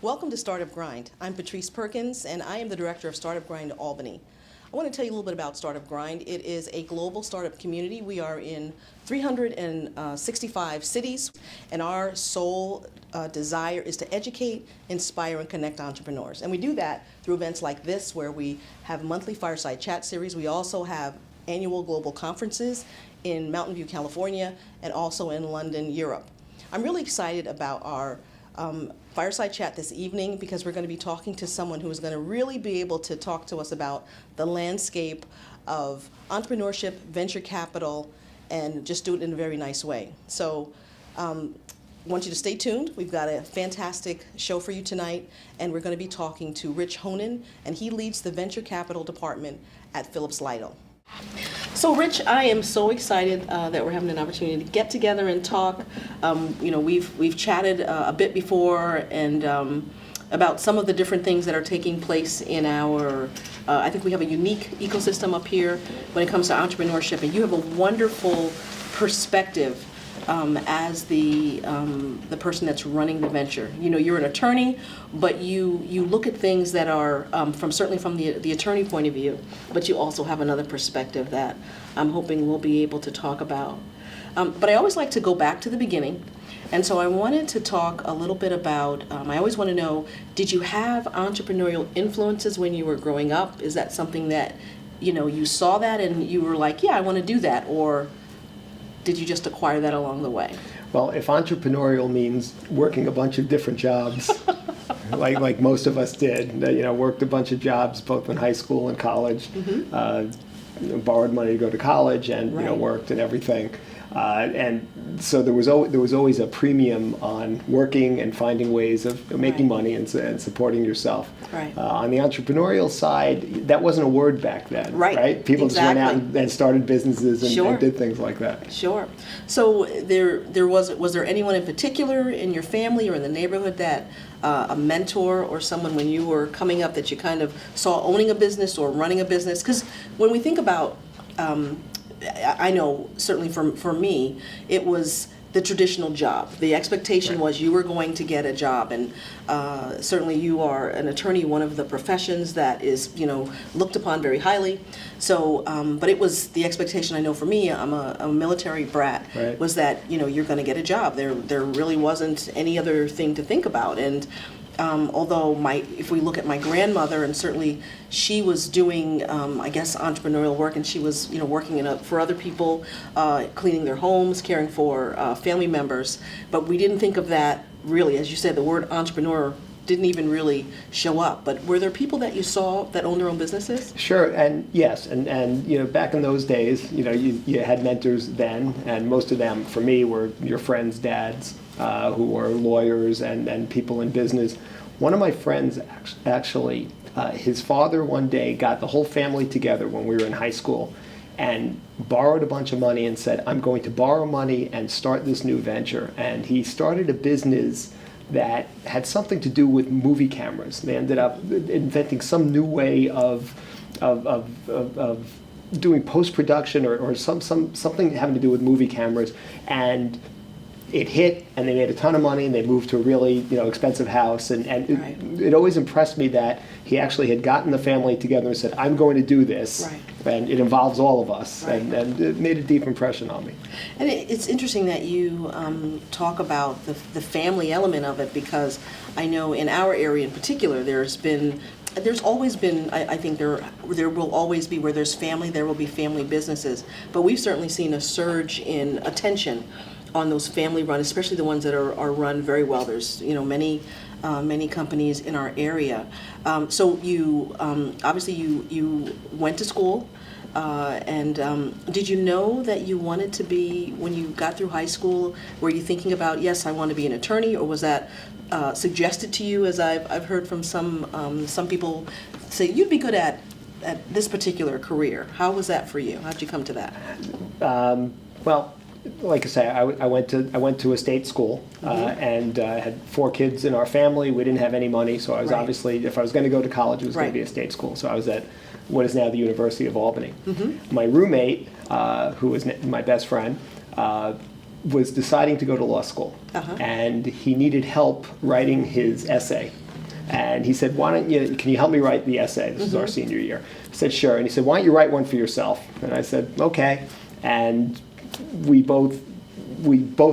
Welcome to Startup Grind. I'm Patrice Perkins, and I am the director of Startup Grind Albany. I want to tell you a little bit about Startup Grind. It is a global startup community. We are in 365 cities, and our sole desire is to educate, inspire, and connect entrepreneurs. And we do that through events like this, where we have monthly fireside chat series. We also have annual global conferences in Mountain View, California, and also in London, Europe. I'm really excited about our fireside chat this evening because we're going to be talking to someone who is going to really be able to talk to us about the landscape of entrepreneurship, venture capital, and just do it in a very nice way. So I want you to stay tuned. We've got a fantastic show for you tonight, and we're going to be talking to Rich Honen, and he leads the venture capital department at Phillips Lytle. So, Rich, I am so excited that we're having an opportunity to get together and talk. We've chatted a bit before and about some of the different things that are taking place in our. I think we have a unique ecosystem up here when it comes to entrepreneurship, and you have a wonderful perspective as the person that's running the venture. You know, you're an attorney, but you look at things that are certainly from the attorney point of view, but you also have another perspective that I'm hoping we'll be able to talk about. But I always like to go back to the beginning, and so I wanted to talk a little bit about, I always want to know, did you have entrepreneurial influences when you were growing up? Is that something that, you saw that and you were like, yeah, I want to do that, or did you just acquire that along the way? Well, if entrepreneurial means working a bunch of different jobs, like most of us did, worked a bunch of jobs both in high school and college, borrowed money to go to college, and Right. Worked and everything. And so there was always a premium on working and finding ways of making Right. money and supporting yourself. Right. On the entrepreneurial side, that wasn't a word back then. Right. People just went out Exactly. and started businesses and, Sure. and did things like that. Sure. So was there anyone in particular in your family or in the neighborhood that a mentor or someone when you were coming up that you kind of saw owning a business or running a business? Because when we think about, I know certainly for me, it was the traditional job. The expectation Right. was you were going to get a job, and certainly you are an attorney, one of the professions that is looked upon very highly. So, but it was the expectation. I know for me, I'm a military brat. Right. Was that you're going to get a job. There really wasn't any other thing to think about, and. Although if we look at my grandmother, and certainly she was doing, I guess, entrepreneurial work, and she was, working for other people, cleaning their homes, caring for family members. But we didn't think of that really, as you said, the word entrepreneur didn't even really show up. But were there people that you saw that owned their own businesses? Sure, and yes, and back in those days, you had mentors then, and most of them, for me, were your friends' dads, who were lawyers and people in business. One of my friends actually, his father one day got the whole family together when we were in high school and borrowed a bunch of money and said, I'm going to borrow money and start this new venture. And he started a business that had something to do with movie cameras. They ended up inventing some new way of doing post-production or something having to do with movie cameras, and it hit, and they made a ton of money, and they moved to a really expensive house, and Right. it always impressed me that he actually had gotten the family together and said, I'm going to do this, Right. and it involves all of us, Right. and it made a deep impression on me. And it's interesting that you talk about the family element of it, because I know in our area in particular, there's always been, I think there will always be, where there's family, there will be family businesses. But we've certainly seen a surge in attention on those family run, especially the ones that are run very well. There's many companies in our area. So you obviously you went to school, and did you know that you wanted to be, when you got through high school, were you thinking about, yes, I want to be an attorney, or was that suggested to you? As I've heard from some people say you'd be good at this particular career. How was that for you? How'd you come to that? Well, like I say, I went to a state school, and had 4 kids in our family. We didn't have any money, so I was Right. obviously, if I was going to go to college, it was going Right. to be a state school. So I was at what is now the University of Albany. Mm-hmm. My roommate, who was my best friend, was deciding to go to law school, and he needed help writing his essay. And he said, can you help me write the essay? This is our senior year. I said, sure. And he said, why don't you write one for yourself? And I said, okay. And we both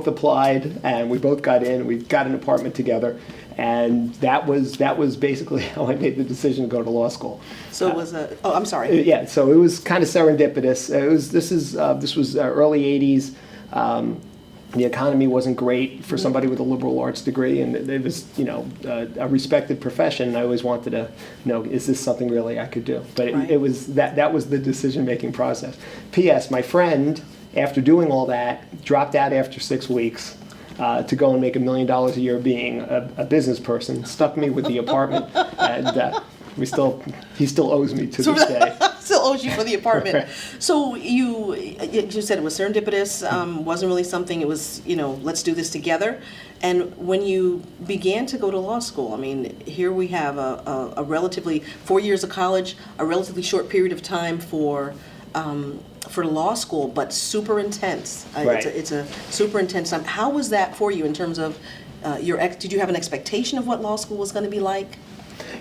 applied, and we both got in. We got an apartment together. And that was basically how I made the decision to go to law school. So it was I'm sorry. Yeah, so it was kind of serendipitous. This was early '80s. The economy wasn't great for somebody with a liberal arts degree, and it was a respected profession. And I always wanted to know, is this something really I could do? But it was that was the decision-making process. P.S. My friend, after doing all that, dropped out after 6 weeks. To go and make $1 million a year being a business person, stuck me with the apartment, and he still owes me to this day. Still owes you for the apartment. Right. So you said it was serendipitous, wasn't really something, it was, let's do this together. And when you began to go to law school, I mean, here we have a relatively, 4 years of college, a relatively short period of time for law school, but super intense. Right. It's a super intense time. How was that for you in terms of did you have an expectation of what law school was going to be like?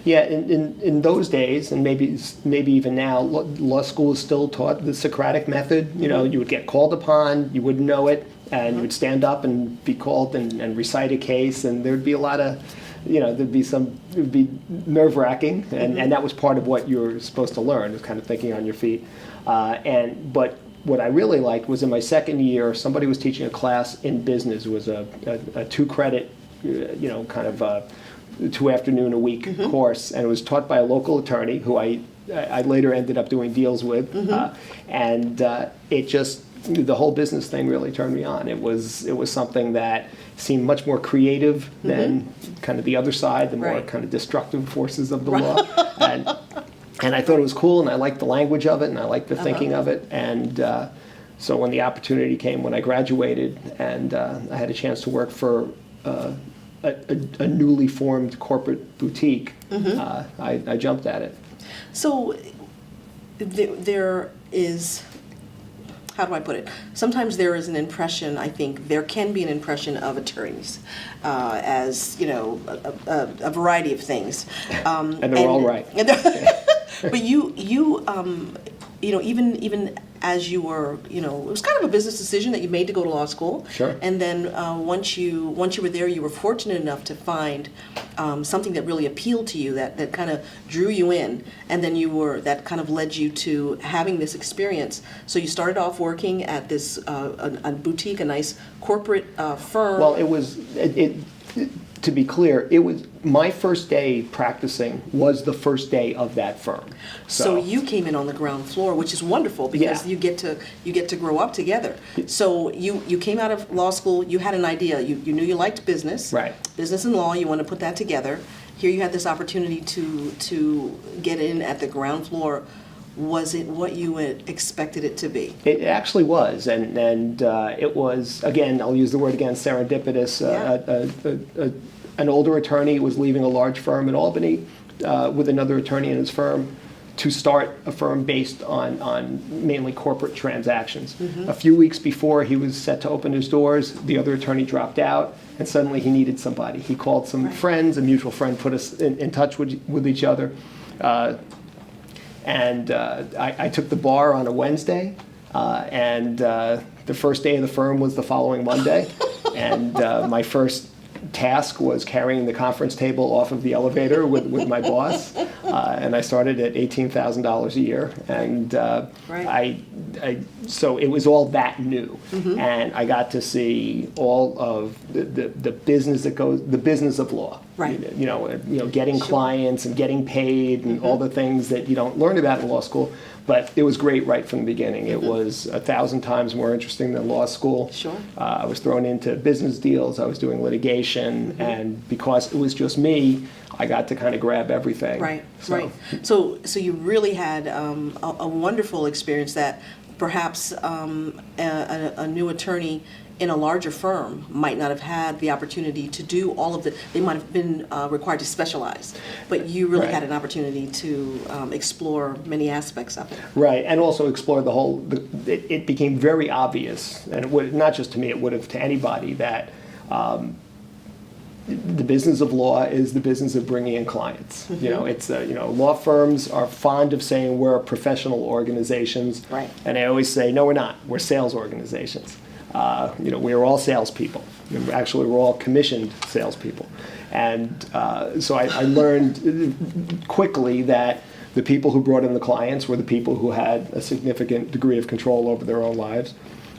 Yeah, in those days, and maybe even now, law school is still taught the Socratic method. You would get called upon, you wouldn't know it, and you would stand up and be called and recite a case, and there'd be a lot of, it would be nerve-wracking, and that was part of what you were supposed to learn, is kind of thinking on your feet. But what I really liked was in my second year, somebody was teaching a class in business. It was a 2-credit, kind of 2-afternoon-a-week course, and it was taught by a local attorney who I later ended up doing deals with, and it just, the whole business thing really turned me on. It was something that seemed much more creative than kind of the other side, the more kind of destructive forces of the law, and I thought it was cool, and I liked the language of it, and I liked the thinking of it, and so when the opportunity came, when I graduated, and I had a chance to work for a newly formed corporate boutique, I jumped at it. So there is, how do I put it? Sometimes there is an impression, I think, there can be an impression of attorneys as, a variety of things. And they're all right. But you even as you were, it was kind of a business decision that you made to go to law school. Sure. And then once you were there, you were fortunate enough to find something that really appealed to you, that kind of drew you in, and then that kind of led you to having this experience. So you started off working at this a boutique, a nice corporate firm. Well, to be clear, it was my first day practicing was the first day of that firm. So you came in on the ground floor, which is wonderful because you get to grow up together. So you came out of law school, you had an idea, you knew you liked business, right? Business and law, you want to put that together. Here you had this opportunity to get in at the ground floor. Was it what you had expected it to be? It actually was, and it was, again, I'll use the word again, serendipitous. An older attorney was leaving a large firm in Albany with another attorney in his firm to start a firm based on mainly corporate transactions. A few weeks before he was set to open his doors, the other attorney dropped out, and suddenly he needed somebody. He called some friends, a mutual friend put us in touch with each other. And I took the bar on a Wednesday, and the first day of the firm was the following Monday. And my first task was carrying the conference table off of the elevator with my boss. And I started at $18,000 a year. And so it was all that new. And I got to see all of the business that goes, the business of law. Right. Getting clients and getting paid and all the things that you don't learn about in law school. But it was great right from the beginning. It was 1,000 times more interesting than law school. Sure. I was thrown into business deals. I was doing litigation, and because it was just me, I got to kind of grab everything. Right. So you really had a wonderful experience that perhaps a new attorney in a larger firm might not have had the opportunity to do all of they might have been required to specialize, but you really had an opportunity to explore many aspects of it. Right, and also explore the whole, it became very obvious, and it would, not just to me, it would have to anybody, that the business of law is the business of bringing in clients. Mm-hmm. You know, it's law firms are fond of saying we're professional organizations, Right. and I always say no, we're not. We're sales organizations. We're all salespeople. Actually, we're all commissioned salespeople, and so I learned quickly that the people who brought in the clients were the people who had a significant degree of control over their own lives.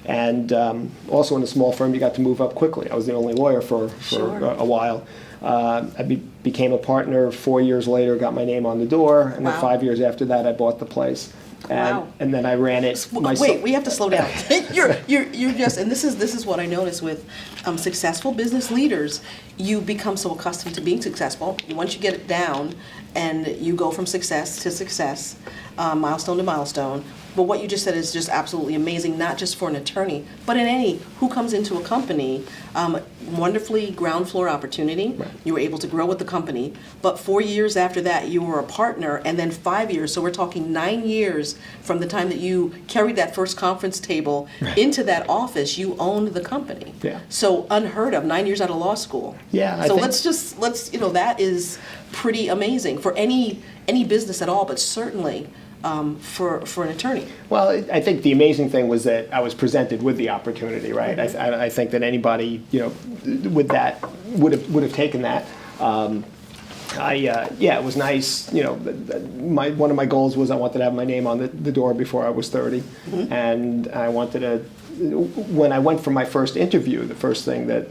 And also in a small firm, you got to move up quickly. I was the only lawyer for Sure. a while. I became a partner 4 years later, got my name on the door, and Wow. then 5 years after that, I bought the place. And, Wow. and then I ran it myself. Wait, we have to slow down. you're just, and this is what I notice with successful business leaders. You become so accustomed to being successful. Once you get it down, and you go from success to success, milestone to milestone. But what you just said is just absolutely amazing, not just for an attorney, but in any who comes into a company. Wonderfully ground floor opportunity. Right. You were able to grow with the company. But 4 years after that, you were a partner, and then 5 years. So we're talking 9 years from the time that you carried that first conference table into that office. You owned the company. Yeah. So unheard of. 9 years out of law school. Yeah, I So think- let's that is pretty amazing for any business at all, but certainly for an attorney. Well, I think the amazing thing was that I was presented with the opportunity, right? I think that anybody, with that would have taken that. It was nice. One of my goals was I wanted to have my name on the door before I was 30, and I wanted to. When I went for my first interview, the first thing that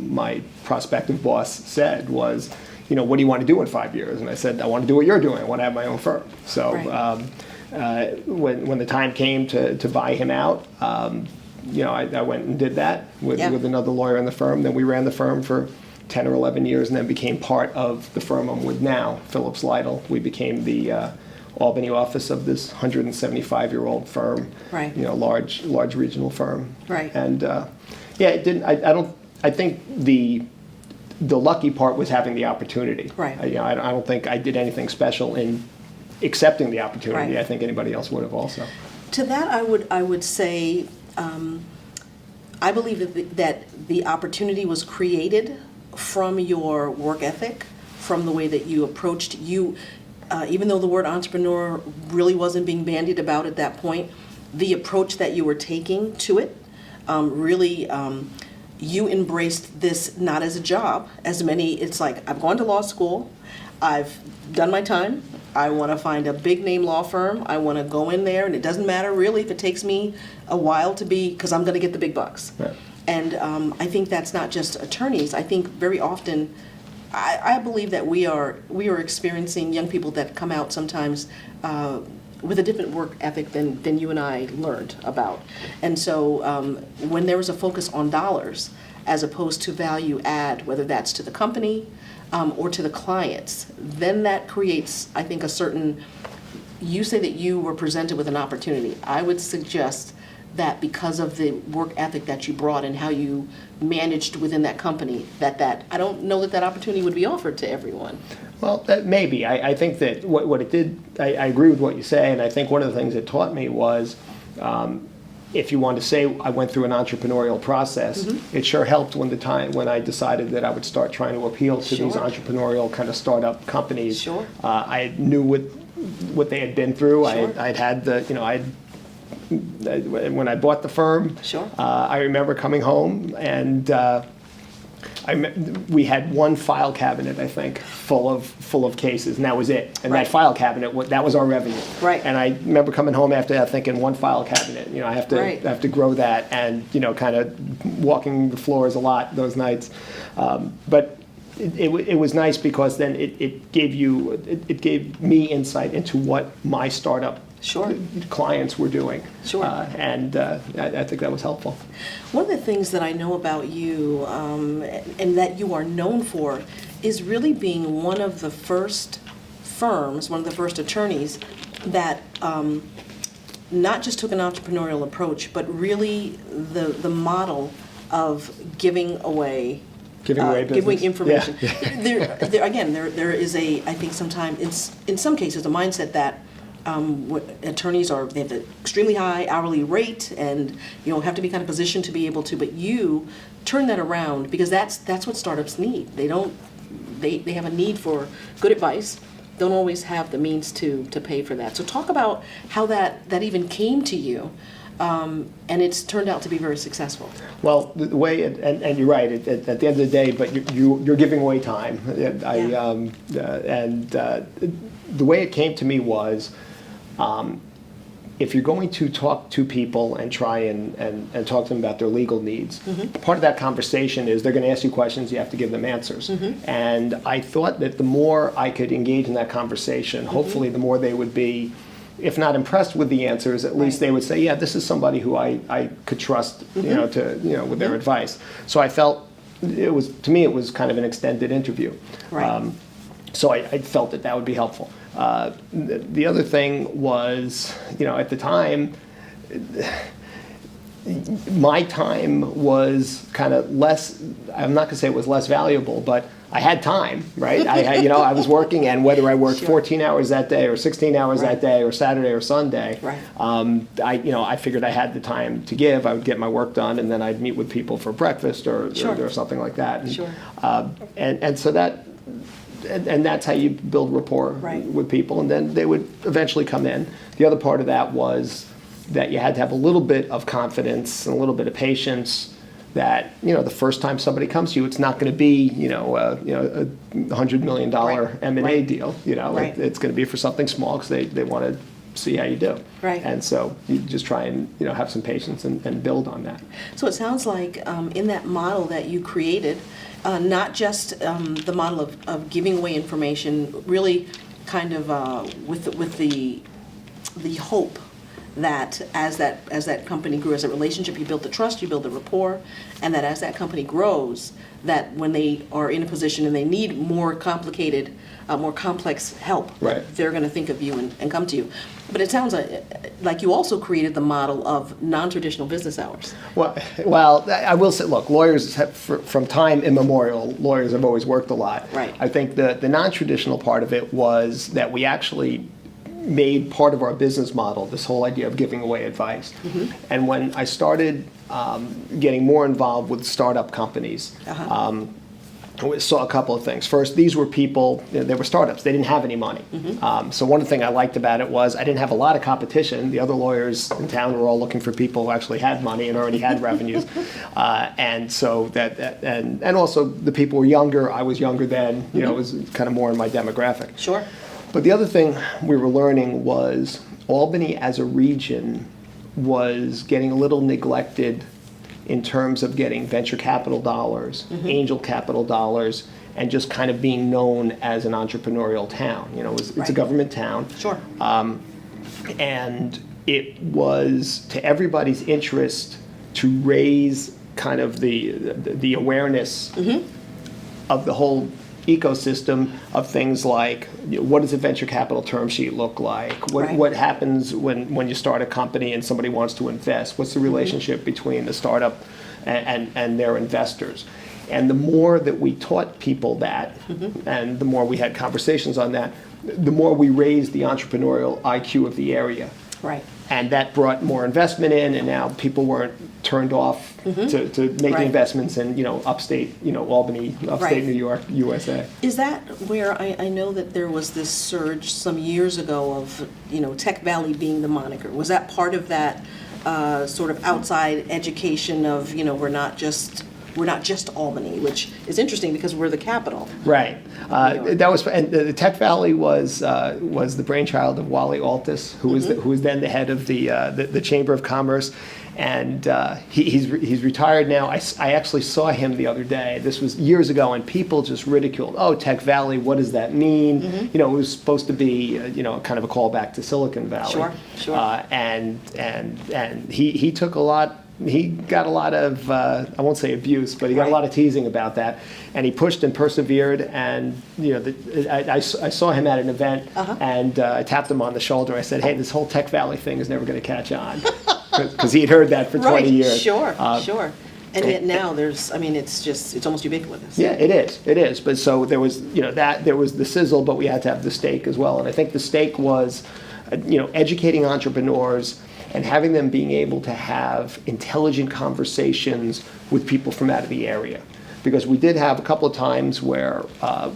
my prospective boss said was, what do you want to do in 5 years? And I said, I want to do what you're doing. I want to have my own firm. So Right. when the time came to buy him out, I went and did that with another lawyer in the firm. Then we ran the firm for 10 or 11 years and then became part of the firm I'm with now, Phillips Lytle. We became the Albany office of this 175-year-old firm, Right. Large regional firm. Right. And it didn't. I think the lucky part was having the opportunity. Right. I don't think I did anything special in accepting the opportunity. Right. I think anybody else would have also. To that, I would say, I believe that the opportunity was created from your work ethic, from the way that you approached you. Even though the word entrepreneur really wasn't being bandied about at that point, the approach that you were taking to it really. You embraced this not as a job, as many. It's like, I've gone to law school, I've done my time, I want to find a big name law firm, I want to go in there, and it doesn't matter really if it takes me a while to be, because I'm going to get the big bucks. Right. And I think that's not just attorneys. I think very often, I believe that we are experiencing young people that come out sometimes with a different work ethic than you and I learned about. And so when there is a focus on dollars as opposed to value add, whether that's to the company or to the clients, then that creates, I think, a certain, you say that you were presented with an opportunity. I would suggest that because of the work ethic that you brought and how you managed within that company, that I don't know that opportunity would be offered to everyone. Well, maybe. I think that what it did, I agree with what you say, and I think one of the things it taught me was, if you want to say I went through an entrepreneurial process, it sure helped when I decided that I would start trying to appeal to these Sure. entrepreneurial kind of startup companies. Sure. I knew what they had been through. Sure. I'd had when I bought the firm, Sure. I remember coming home and we had one file cabinet, I think, full of cases, and that was it. And Right. that file cabinet, that was our revenue. Right. And I remember coming home after that thinking, one file cabinet, I have to Right. grow that, and kind of walking the floors a lot those nights. But it was nice because then it gave me insight into what my startup Sure. clients were doing. Sure. And I think that was helpful. One of the things that I know about you and that you are known for is really being one of the first firms, one of the first attorneys that not just took an entrepreneurial approach, but really the model of giving away Giving information. Yeah. There is I think sometimes in some cases a mindset that attorneys they have an extremely high hourly rate, and have to be kind of positioned to be able to. But you turn that around, because that's what startups need. They have a need for good advice. Don't always have the means to pay for that. So talk about how that even came to you, and it's turned out to be very successful. Well, the way, and you're right, at the end of the day, but you're giving away time. The way it came to me was, if you're going to talk to people and try and talk to them about their legal needs, part of that conversation is they're going to ask you questions, you have to give them answers. And I thought that the more I could engage in that conversation, hopefully the more they would be, if not impressed with the answers, at least they would say, yeah, this is somebody who I could trust, with their advice. So I felt to me it was kind of an extended interview. Right. So I felt that would be helpful. The other thing was, at the time, my time was kind of less, I'm not going to say it was less valuable, but I had time, right? I was working, and whether I worked 14 hours that day or 16 hours that day or Saturday or Sunday, I figured I had the time to give. I would get my work done, and then I'd meet with people for breakfast or something like that. And so that, and that's how you build rapport with people, and then they would eventually come in. The other part of that was that you had to have a little bit of confidence and a little bit of patience that, the first time somebody comes to you, it's not going to be, a $100 million M&A deal. It's going to be for something small because they want to see how you do. And so you just try and, have some patience and build on that. So it sounds like in that model that you created, not just the model of giving away information, really kind of with the hope that as that company grew, as a relationship, you build the trust, you build the rapport, and that as that company grows, that when they are in a position and they need more complicated, more complex help, they're going to think of you and come to you. But it sounds like you also created the model of non-traditional business hours. Well, I will say, look, lawyers have, from time immemorial, lawyers have always worked a lot. I think the non-traditional part of it was that we actually made part of our business model this whole idea of giving away advice. And when I started getting more involved with startup companies, we saw a couple of things. First, these were people, they were startups, they didn't have any money. So one thing I liked about it was I didn't have a lot of competition. The other lawyers in town were all looking for people who actually had money and already had revenues. And so and also the people were younger, I was younger then, it was kind of more in my demographic. But the other thing we were learning was Albany as a region was getting a little neglected in terms of getting venture capital dollars, angel capital dollars, and just kind of being known as an entrepreneurial town. It's a government town. And it was to everybody's interest to raise kind of the awareness of the whole ecosystem of things like, what does a venture capital term sheet look like? What happens when you start a company and somebody wants to invest? What's the relationship between the startup and their investors? And the more that we taught people that, and the more we had conversations on that, the more we raised the entrepreneurial IQ of the area. And that brought more investment in, and now people weren't turned off to making investments in upstate, Albany, upstate New York, USA. Is that where I know that there was this surge some years ago of Tech Valley being the moniker? Was that part of that sort of outside education of we're not just Albany, which is interesting because we're the capital. That was, and the Tech Valley was the brainchild of Wally Altus, who was then the head of the Chamber of Commerce, and he's retired now. I actually saw him the other day. This was years ago, and people just ridiculed, "Oh, Tech Valley, what does that mean?" It was supposed to be kind of a callback to Silicon Valley. And he took a lot. He got a lot of, I won't say abuse, but he got a lot of teasing about that. And he pushed and persevered. And I saw him at an event, and I tapped him on the shoulder. I said, "Hey, this whole Tech Valley thing is never going to catch on," because he'd heard that for 20 years. And yet now it's almost ubiquitous. Yeah, it is. But so there was, there was the sizzle, but we had to have the steak as well. And I think the steak was, educating entrepreneurs and having them being able to have intelligent conversations with people from out of the area. Because we did have a couple of times where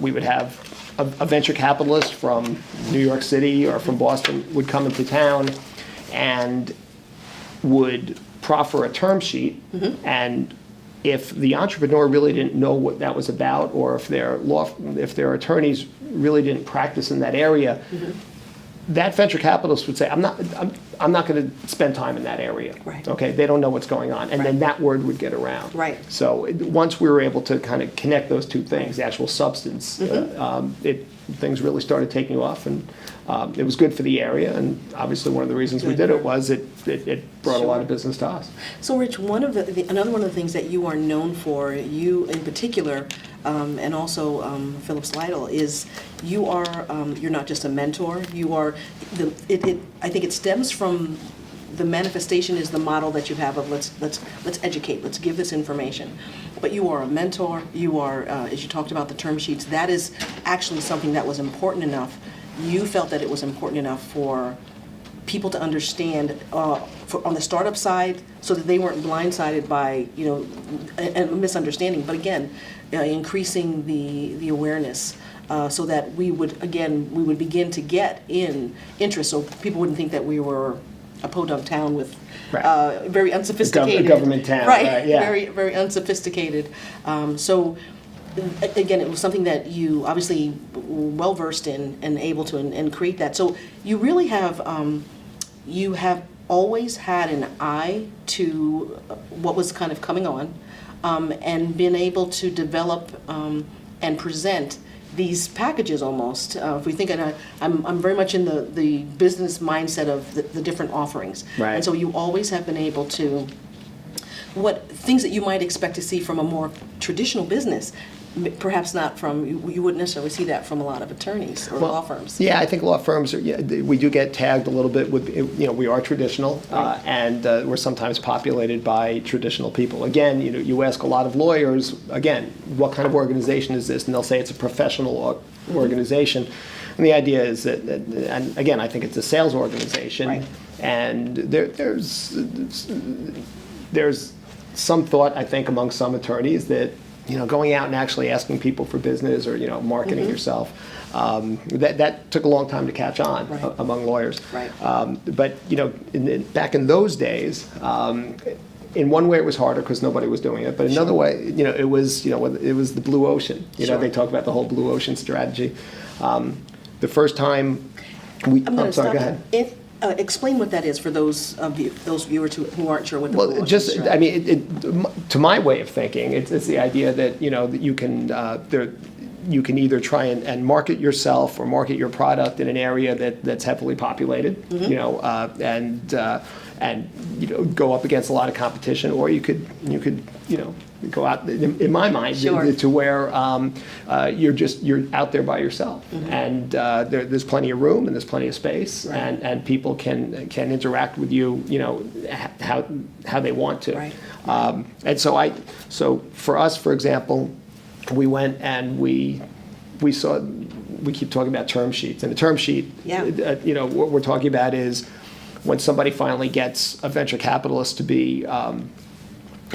we would have a venture capitalist from New York City or from Boston would come into town and would proffer a term sheet, and if the entrepreneur really didn't know what that was about, or if their attorneys really didn't practice in that area, that venture capitalist would say, I'm not going to spend time in that area. Right. Okay, they don't know what's going on, and then that word would get around. Right. So once we were able to kind of connect those two things, the actual substance, things really started taking off, and it was good for the area. And obviously, one of the reasons we did it was it brought a lot of business to us. So, Rich, another one of the things that you are known for, you in particular, and also Phillips Lytle, is you're not just a mentor. You are I think it stems from the manifestation is the model that you have of let's educate, let's give this information. But you are a mentor. You are, as you talked about the term sheets, that is actually something that was important enough. You felt that it was important enough for people to understand on the startup side, so that they weren't blindsided by a misunderstanding. But again, increasing the awareness. So that we would begin to get in interest, so people wouldn't think that we were a podunk town with very unsophisticated government town, right? Yeah. Very, very unsophisticated. So again, it was something that you obviously well versed in and able to and create that. So you really have always had an eye to what was kind of coming on, and been able to develop and present these packages almost. If we think, I'm very much in the business mindset of the different offerings. Right. And so you always have been able to, what things that you might expect to see from a more traditional business, perhaps not from, you wouldn't necessarily see that from a lot of attorneys or law firms. Yeah, I think law firms, we do get tagged a little bit with, we are traditional, and we're sometimes populated by traditional people. Again, you ask a lot of lawyers, again, what kind of organization is this? And they'll say it's a professional organization. And the idea is that, and again, I think it's a sales organization. Right. And there's some thought, I think, among some attorneys that going out and actually asking people for business or, marketing yourself, that took a long time to catch on among lawyers. Right. But, back in those days, in one way it was harder because nobody was doing it, but another way, it was the blue ocean. They talk about the whole blue ocean strategy. The first time I'm sorry, go ahead. Explain what that is for those viewers who aren't sure what the blue ocean strategy. I mean, to my way of thinking, it's the idea that that you can either try and market yourself or market your product in an area that's heavily populated, and go up against a lot of competition, or you could go out, in my mind, to where you're out there by yourself, and there's plenty of room and there's plenty of space, and people can interact with you, how they want to. Right. And so for us, for example, we went and we keep talking about term sheets, and a term sheet, what we're talking about is when somebody finally gets a venture capitalist to be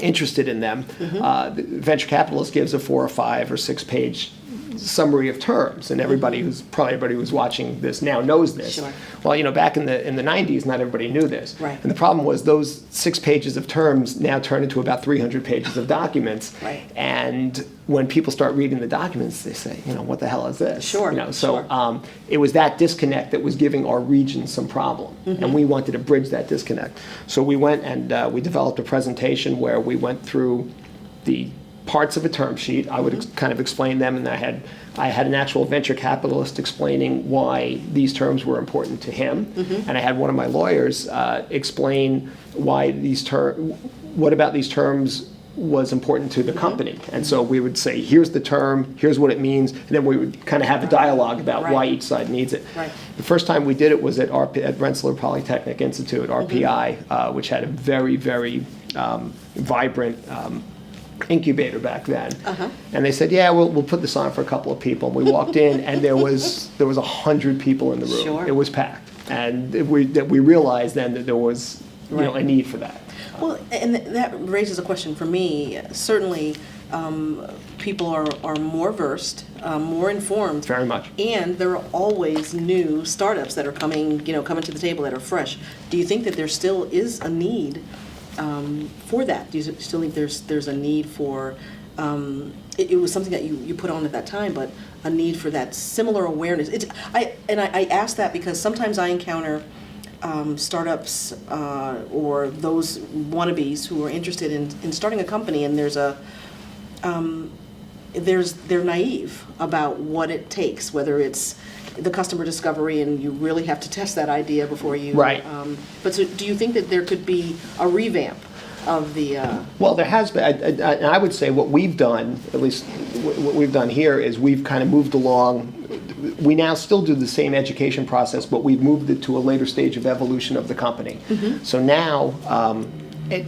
interested in them, the venture capitalist gives a 4 or 5 or 6 page summary of terms, and everybody who's watching this now knows this. Sure. Well, back in the 90s, not everybody knew this. Right. And the problem was those 6 pages of terms now turn into about 300 pages of documents. Right. And when people start reading the documents, they say, what the hell is this? Sure. It was that disconnect that was giving our region some problem, and we wanted to bridge that disconnect. So we went and we developed a presentation where we went through the parts of a term sheet. I would kind of explain them, and I had an actual venture capitalist explaining why these terms were important to him, and I had one of my lawyers explain why what about these terms was important to the company. And so we would say, here's the term, here's what it means, and then we would kind of have a dialogue about why each side needs it. Right. The first time we did it was at Rensselaer Polytechnic Institute, RPI, which had a very, very vibrant incubator back then. And they said, we'll put this on for a couple of people. And we walked in, and there was 100 people in the room. Sure. It was packed. and we realized then that there was Right. a need for that. Well, and that raises a question for me. Certainly, people are more versed, more informed. Very much. And there are always new startups that are coming to the table that are fresh. Do you think that there still is a need for that? Do you still think there's a need for, it was something that you put on at that time, but a need for that similar awareness? I ask that because sometimes I encounter startups or those wannabes who are interested in starting a company, and they're naive about what it takes, whether it's the customer discovery and you really have to test that idea before you. Right. But so do you think that there could be a revamp of the? Well, there has been. I would say what we've done, at least what we've done here, is we've kind of moved along. We now still do the same education process, but we've moved it to a later stage of evolution of the company. Mm-hmm. So now,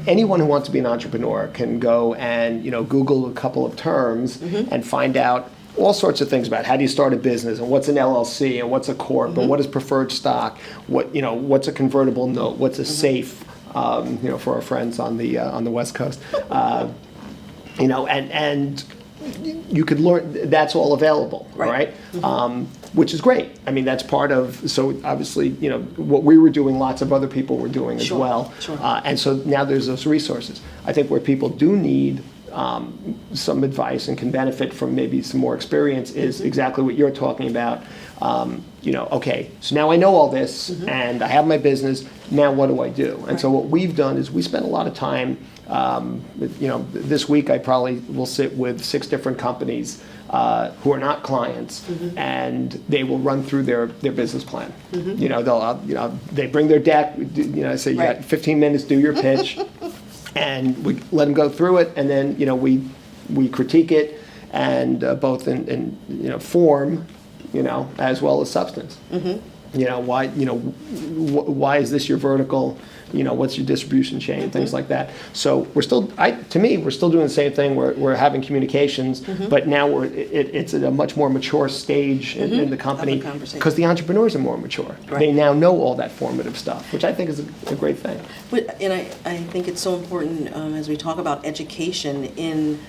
anyone who wants to be an entrepreneur can go and Google a couple of terms and find out all sorts of things about how do you start a business, and what's an LLC, and what's a corp, and what is preferred stock, what's a convertible note, what's a safe, for our friends on the West Coast, and you could learn. That's all available, right? Which is great. I mean, that's part of. So obviously, what we were doing, lots of other people were doing as well. Sure. And so now there's those resources. I think where people do need some advice and can benefit from maybe some more experience is exactly what you're talking about. Okay, so now I know all this and I have my business. Now what do I do? And so what we've done is we spent a lot of time. This week I probably will sit with 6 different companies who are not clients, and they will run through their business plan. They bring their deck. Say you got 15 minutes, do your pitch, and we let them go through it, and then we critique it, and both in form, as well as substance. Why is this your vertical? What's your distribution chain, things like that. So we're still doing the same thing. We're having communications, but now it's at a much more mature stage in the company because the entrepreneurs are more mature. Right. They now know all that formative stuff, which I think is a great thing. And I think it's so important as we talk about education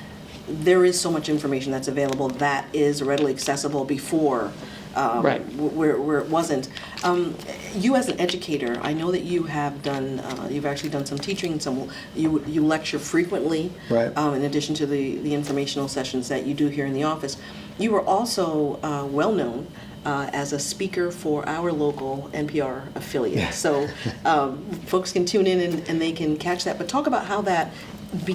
there is so much information that's available that is readily accessible before. Right. Where it wasn't. You as an educator, I know that you have done. You've actually done some teaching. You lecture frequently. Right. In addition to the informational sessions that you do here in the office, you are also well known as a speaker for our local NPR affiliate. Yeah. So folks can tune in and they can catch that. But talk about how that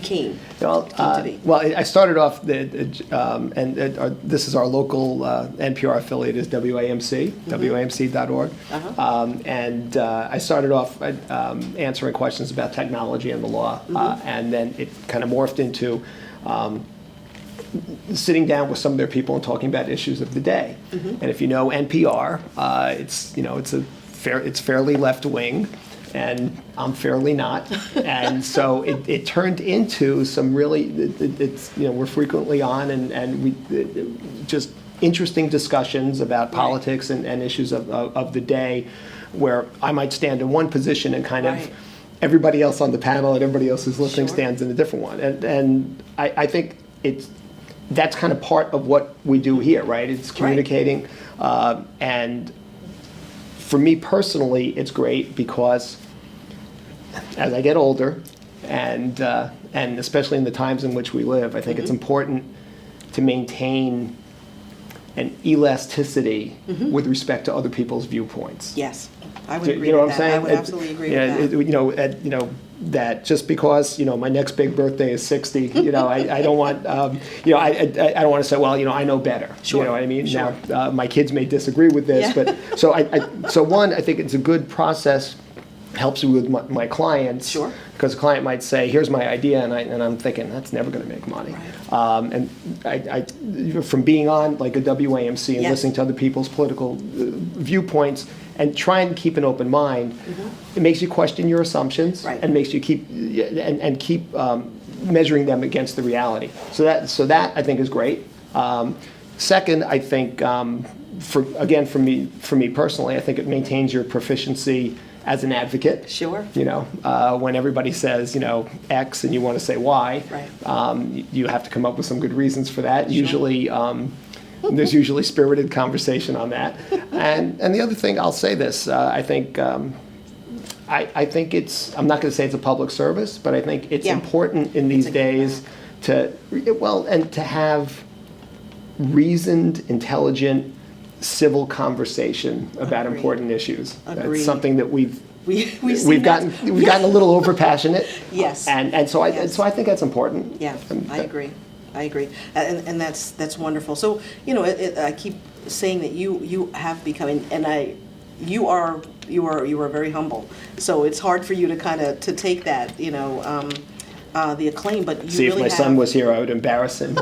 came to be. Well, I started off, this is our local NPR affiliate is WAMC, WAMC.org. And I started off answering questions about technology and the law, and then it kind of morphed into sitting down with some of their people and talking about issues of the day. And if you know NPR, it's fairly left wing. And I'm fairly not, and so it turned into some really, we're frequently on, and we just interesting discussions about politics and issues of the day, where I might stand in one position and kind of everybody else on the panel and everybody else who's listening stands in a different one, and I think that's kind of part of what we do here, right? It's communicating, and for me personally, it's great because as I get older, and especially in the times in which we live, I think it's important to maintain an elasticity with respect to other people's viewpoints. Yes, I would agree You know with what I'm that. saying? I would absolutely agree with that. That just because my next big birthday is 60, I don't want I don't want to say, well, I know better. Sure. You know what I mean? Sure. Now my kids may disagree with this, but so I think it's a good process. Helps me with my clients. Sure. Because a client might say, "Here's my idea," and I'm thinking that's never going to make money. Right. And I from being on like a WAMC and listening to other people's political viewpoints and trying to keep an open mind, it makes you question your assumptions and makes you keep measuring them against the reality. So that I think is great. Second, I think, for me personally, I think it maintains your proficiency as an advocate. Sure. When everybody says, X and you want to say Y, Right. you have to come up with some good reasons for that. Sure. Usually, there's usually spirited conversation on that. And the other thing, I'll say this, I think it's, I'm not going to say it's a public service, but I think it's Yeah. important in these days to have reasoned, intelligent, civil conversation about Agreed. important issues. Agreed. That's something that we've gotten a little over passionate. Yes. And so I Yes. so I think that's important. Yeah, I agree. And that's wonderful. So, I keep saying that you have become, and you are very humble. So it's hard for you to kind of to take that, the acclaim, but you See, really if my son was here, I would embarrass him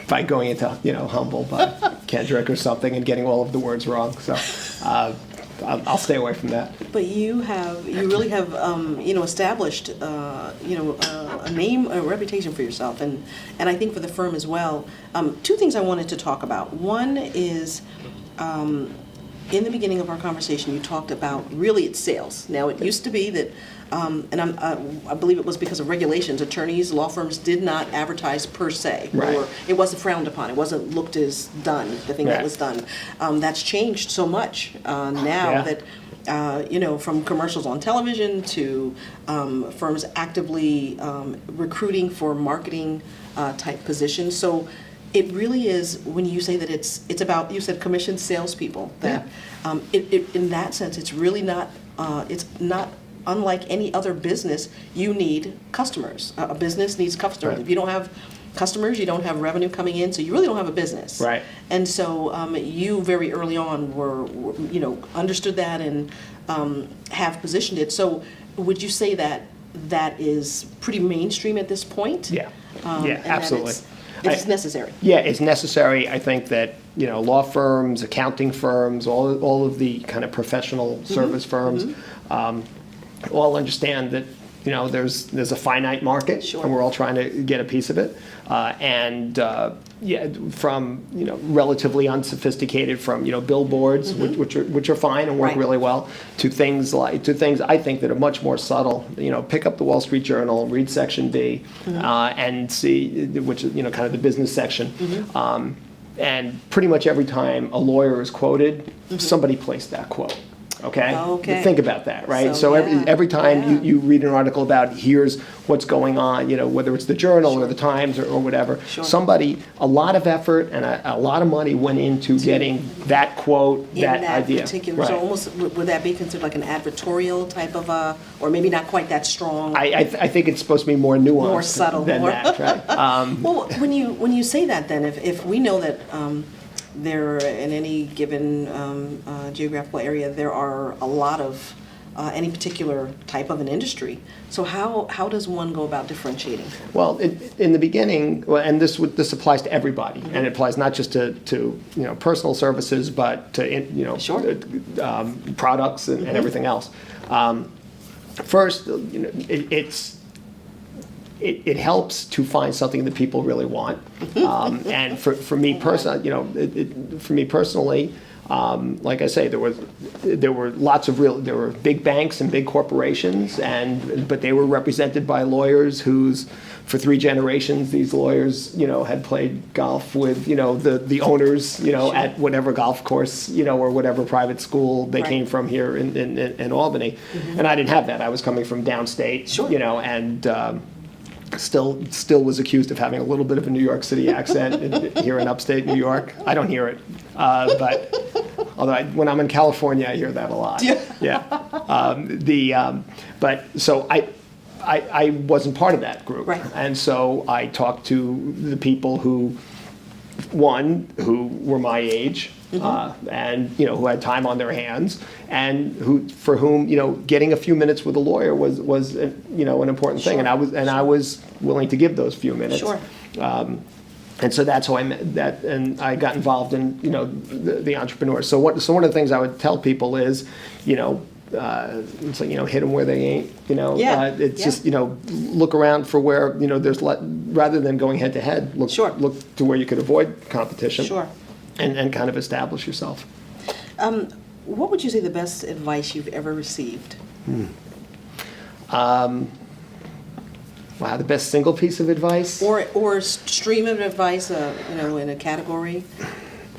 by going into humble by Kendrick or something and getting all of the words wrong. So I'll stay away from that. But you really have, established, a name, a reputation for yourself, and I think for the firm as well. Two things I wanted to talk about. One is, in the beginning of our conversation, you talked about really it's sales. Now, it used to be that, and I believe it was because of regulations, attorneys, law firms did not advertise per se. Right. Or it wasn't frowned upon. It wasn't looked as done, the thing that Right. was done. That's changed so much now Yeah. that, from commercials on television to firms actively recruiting for marketing type positions. So it really is, when you say that it's about, you said commissioned salespeople, that in that sense, it's really not, it's not unlike any other business. You need customers. A business needs customers. Right. If you don't have customers, you don't have revenue coming in, so you really don't have a business. Right. And so you very early on were understood that and have positioned it. So would you say that is pretty mainstream at this point? Yeah. And that Absolutely. It's necessary. Yeah, it's necessary. I think that law firms, accounting firms, all of the kind of professional service firms, all understand that there's a finite market, Sure. and we're all trying to get a piece of it. From relatively unsophisticated, from billboards, which are fine and work Right. really well, to things I think that are much more subtle. Pick up the Wall Street Journal, read Section B, and see, which is kind of the business section. And pretty much every time a lawyer is quoted, somebody placed that quote. Okay? Okay. Think about that, right? So, yeah. every time Yeah. you read an article about here's what's going on, whether it's the Journal or the Times or whatever, Sure. a lot of effort and a lot of money went into getting that quote, In that that idea. particular, Right. so almost, would that be considered like an advertorial type of or maybe not quite that strong? I think it's supposed to be more nuanced More subtle, than more- that, right? Well, when you say that, then if we know that there in any given geographical area there are a lot of any particular type of an industry, so how does one go about differentiating? Well, in the beginning, and this applies to everybody, and it applies not just to personal services, but to Sure. products and everything else. First, it helps to find something that people really want, and for me personally, like I say, there were there were big banks and big corporations, but they were represented by lawyers for 3 generations, these lawyers, had played golf with, the owners, at whatever golf course, or whatever private school they Right. came from here in Albany, and I didn't have that. I was coming from downstate, Sure. and still was accused of having a little bit of a New York City accent here in upstate New York. I don't hear it, but although when I'm in California, I hear that a lot. Yeah. But so I wasn't part of that group, Right. and so I talked to the people who were my age, and who had time on their hands, and for whom getting a few minutes with a lawyer was an important thing, Sure. and I was willing to give those few minutes. Sure. And so that's how I met that, and I got involved in the entrepreneurs. So one of the things I would tell people is, it's like, hit them where they ain't, Yeah, it's yeah. just, look around for where, there's, rather than going head to head, Sure. look to where you could avoid competition. Sure. And kind of establish yourself. What would you say the best advice you've ever received? Wow, the best single piece of advice? Or stream of advice, in a category?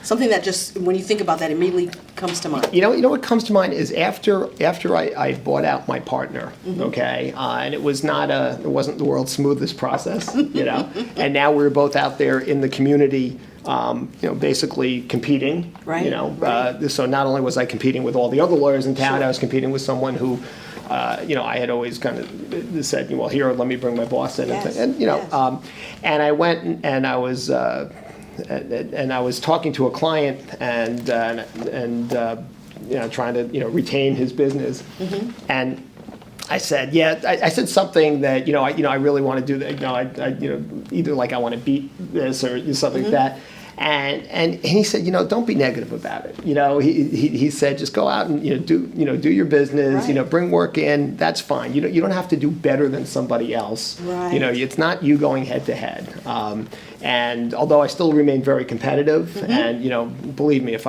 Something that just, when you think about that, immediately comes to mind. What comes to mind is after I bought out my partner, okay, and it wasn't the world's smoothest process, and now we're both out there in the community, basically competing, Right, right. So not only was I competing with all the other lawyers in town, Sure. I was competing with someone who, I had always kind of said, well, here, let me bring my boss in, Yes, and yes. and I went and I was. And I was talking to a client and trying to retain his business, and I said, I said something that I really want to do that. Either like I want to beat this or something like that. And he said, don't be negative about it. He said, just go out and do your business. Right. Bring work in. That's fine. You don't have to do better than somebody else. Right. It's not you going head to head. And although I still remain very competitive, and believe me, if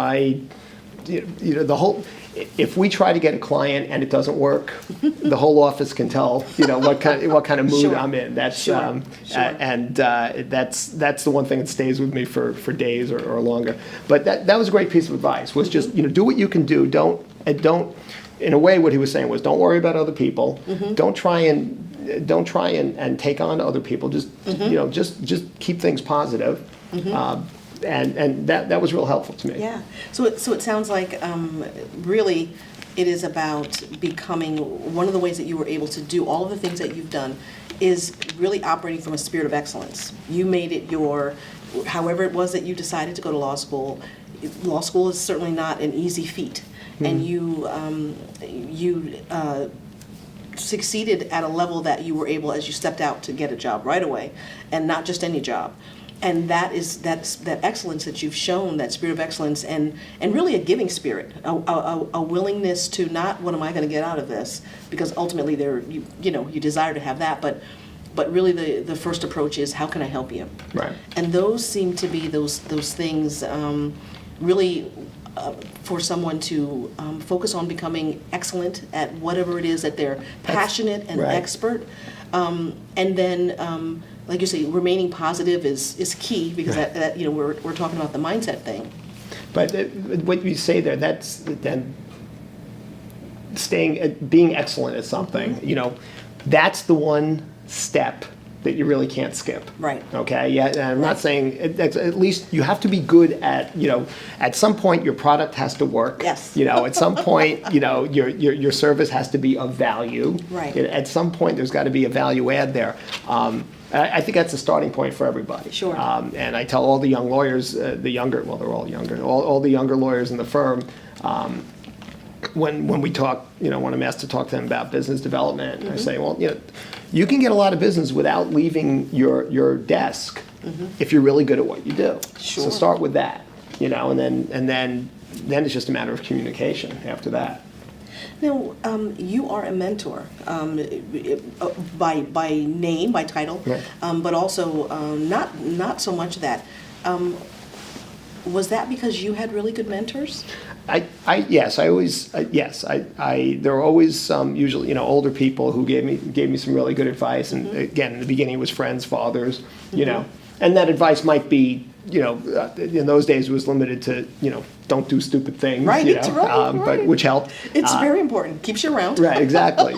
if we try to get a client and it doesn't work, the whole office can tell, what kind of mood Sure. I'm in. That's Sure. Sure. and that's the one thing that stays with me for days or longer. But that was a great piece of advice. Was just do what you can do. Don't. In a way, what he was saying was, don't worry about other people. Don't try and take on other people. Just just keep things positive. And that was real helpful to me. Yeah. So it sounds like really it is about becoming, one of the ways that you were able to do all of the things that you've done is really operating from a spirit of excellence. You made it however it was that you decided to go to law school. Law school is certainly not an easy feat. And you succeeded at a level that you were able, as you stepped out, to get a job right away, and not just any job. And that's that excellence that you've shown, that spirit of excellence, and really a giving spirit, a willingness to not, what am I going to get out of this? Because ultimately you desire to have that, but really the first approach is, how can I help you? Right. And those seem to be those things really for someone to focus on becoming excellent at whatever it is that they're passionate and right. expert, and then. Like you say, remaining positive is key, because that we're talking about the mindset thing. But what you say there, that's then being excellent at something. That's the one step that you really can't skip. Right. Okay. Yeah. And I'm not saying at least you have to be good at at some point your product has to work. Yes. At some point your service has to be of value. Right. At some point there's got to be a value add there. I think that's a starting point for everybody. Sure. And I tell all the young lawyers, they're all younger, all the younger lawyers in the firm, when we talk, when I'm asked to talk to them about business development, I say, well, you can get a lot of business without leaving your desk if you're really good at what you do. Sure. So start with that, and then it's just a matter of communication after that. Now, you are a mentor by name, by title, Right. but also not so much that. Was that because you had really good mentors? Yes, I always yes. There were always some, usually older people who gave me some really good advice, and again in the beginning it was friends, fathers, and that advice might be in those days it was limited to don't do stupid things, Right, right. but which helped. It's very important. Keeps you around. Right, exactly.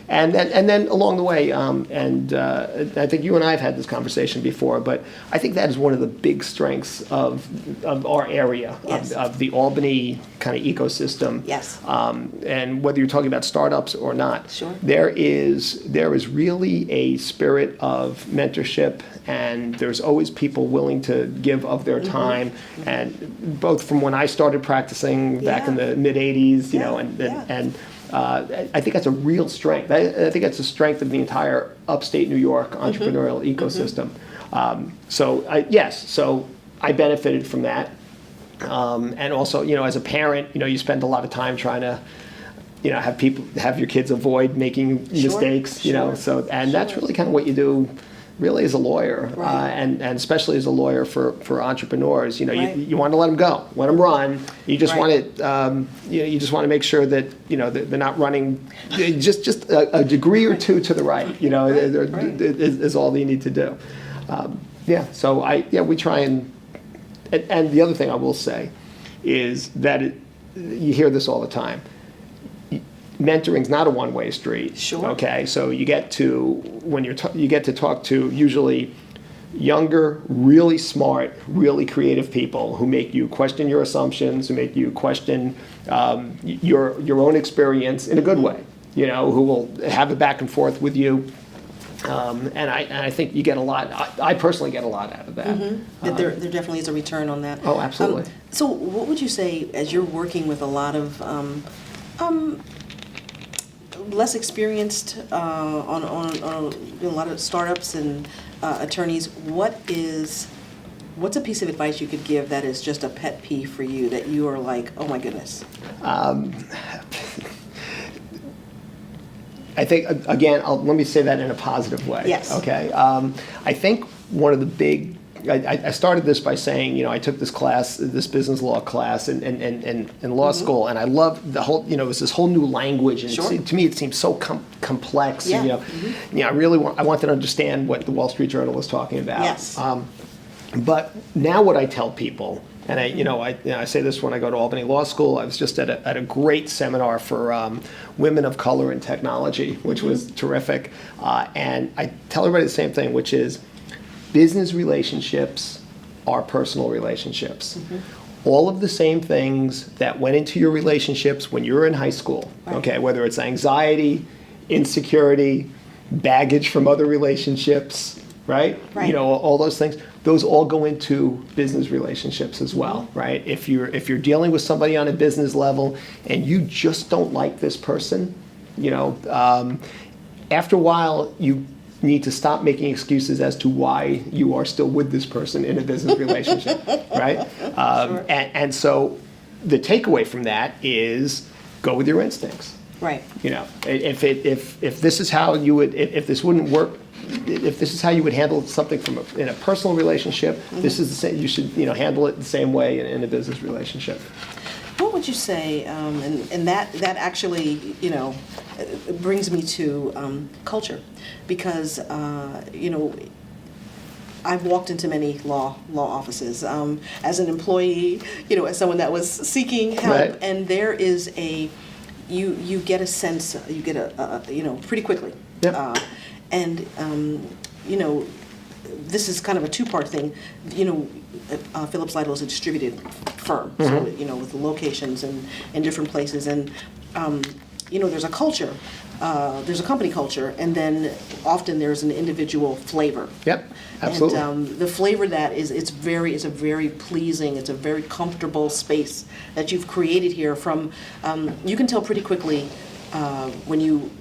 And then along the way, I think you and I have had this conversation before, but I think that is one of the big strengths of our area, Yes. of the Albany kind of ecosystem. Yes. And whether you're talking about startups or not, Sure. there is really a spirit of mentorship, and there's always people willing to give of their time, and both from when I started practicing back in Yeah. the mid '80s, Yeah, and I think that's a real strength. I think that's the strength of the entire upstate New York entrepreneurial ecosystem. So I benefited from that, and also as a parent, you spend a lot of time trying to have your kids avoid making mistakes, so, and that's really kind of what you do really as a lawyer, and especially as a lawyer for entrepreneurs. You want to let them go, let them run. You just want it, you just want to make sure that they're not running just a degree or two to the right. Is all you need to do. So we try and the other thing I will say is that you hear this all the time. Mentoring's not a one-way street. Sure. Okay, so you get to you get to talk to usually younger, really smart, really creative people who make you question your assumptions, who make you question your own experience in a good way. Who will have a back and forth with you. And I think you get a lot. I personally get a lot out of that. Mm-hmm. There definitely is a return on that. Oh, absolutely. So, what would you say as you're working with a lot of less experienced on a lot of startups and attorneys? What's a piece of advice you could give that is just a pet peeve for you that you are like, oh my goodness? I think, again, let me say that in a positive way. Yes. Okay. I think one of the big, I started this by saying, I took this class, this business law class in law school, and I loved the whole, it was this whole new language, and Sure. to me it seemed so complex. Yeah. And, I really I wanted to understand what the Wall Street Journal was talking about. Yes. But now what I tell people, and I say this when I go to Albany Law School. I was just at a great seminar for women of color in technology, which was terrific. And I tell everybody the same thing, which is business relationships are personal relationships. All of the same things that went into your relationships when you were in high school, okay, whether it's anxiety, insecurity, baggage from other relationships, right? All those things. Those all go into business relationships as well, right? If you're dealing with somebody on a business level and you just don't like this person, after a while you need to stop making excuses as to why you are still with this person in a business relationship, right? Sure. And so the takeaway from that is go with your instincts. Right. If this is how you would, if this wouldn't work. If this is how you would handle something in a personal relationship, this is the same. You should handle it the same way in a business relationship. What would you say? And that actually brings me to culture, because I've walked into many law offices as an employee, as someone that was seeking help, Right. and there is you get a sense, you get a pretty quickly. Yep. And this is kind of a two-part thing. Phillips Lytle is a distributed firm, so with locations in different places, and there's a culture, there's a company culture, and then often there's an individual flavor. Yep, absolutely. And the flavor that is it's a very pleasing, it's a very comfortable space that you've created here. From you can tell pretty quickly. When you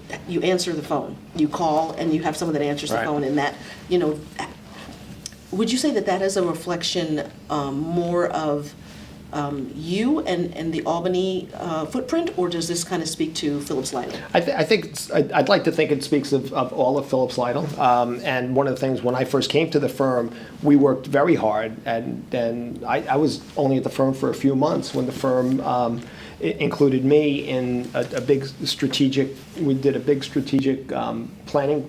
answer the phone, you call and you have someone that answers the Right. phone, and that, would you say that is a reflection more of you and the Albany footprint, or does this kind of speak to Phillips Lytle? I think I'd like to think it speaks of all of Phillips Lytle. And one of the things, when I first came to the firm, we worked very hard, and I was only at the firm for a few months when the firm it included me in a big strategic, we did a big strategic planning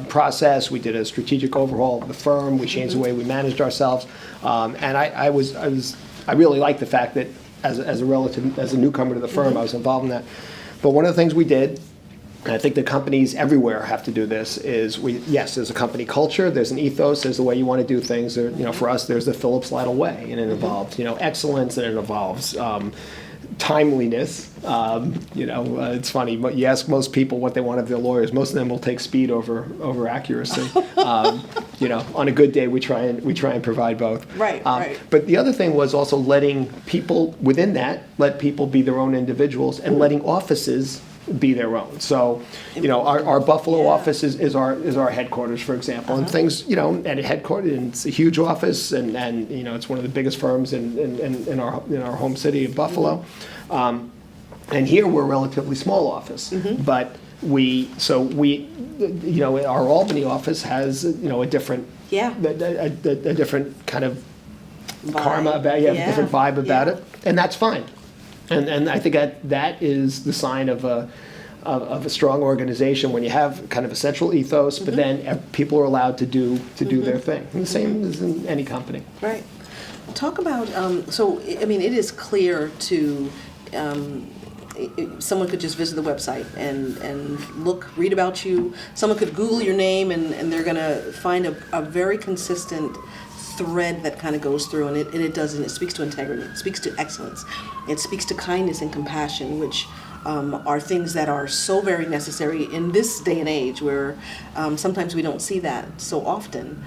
process. We did a strategic overhaul of the firm. We changed the way we managed ourselves. And I really liked the fact that as a newcomer to the firm, I was involved in that. But one of the things we did, and I think the companies everywhere have to do this, is there's a company culture, there's an ethos, there's the way you want to do things. There, for us, there's the Phillips Lytle way, and it involves, excellence, and it involves timeliness. It's funny, but you ask most people what they want of their lawyers, most of them will take speed over accuracy. On a good day, we try and provide both. Right, right. But the other thing was also letting people within that, let people be their own individuals, and letting offices be their own. So, our Buffalo office is our headquarters, for example, and things, at a headquarters, and it's a huge office, and it's one of the biggest firms in our home city of Buffalo. And here we're a relatively small office, but we, our Albany office has, a different, Yeah. a different kind of Vibe. karma about, a different vibe about Yeah. it, and that's fine. And I think that is the sign of a strong organization when you have kind of a central ethos, but then people are allowed to do their thing. And the same as in any company. Right. Talk about, it is clear to, someone could just visit the website and read about you. Someone could Google your name and they're going to find a very consistent thread that kind of goes through, and it speaks to integrity, it speaks to excellence, it speaks to kindness and compassion, which are things that are so very necessary in this day and age where sometimes we don't see that so often.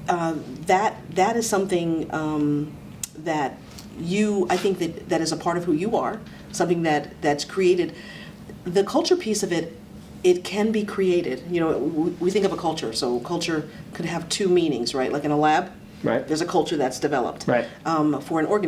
That is something that I think that is a part of who you are, something that's created. The culture piece of it can be created. We think of a culture, so culture could have two meanings, right? Like in a lab, Right. there's a culture that's developed. Right. For an organism.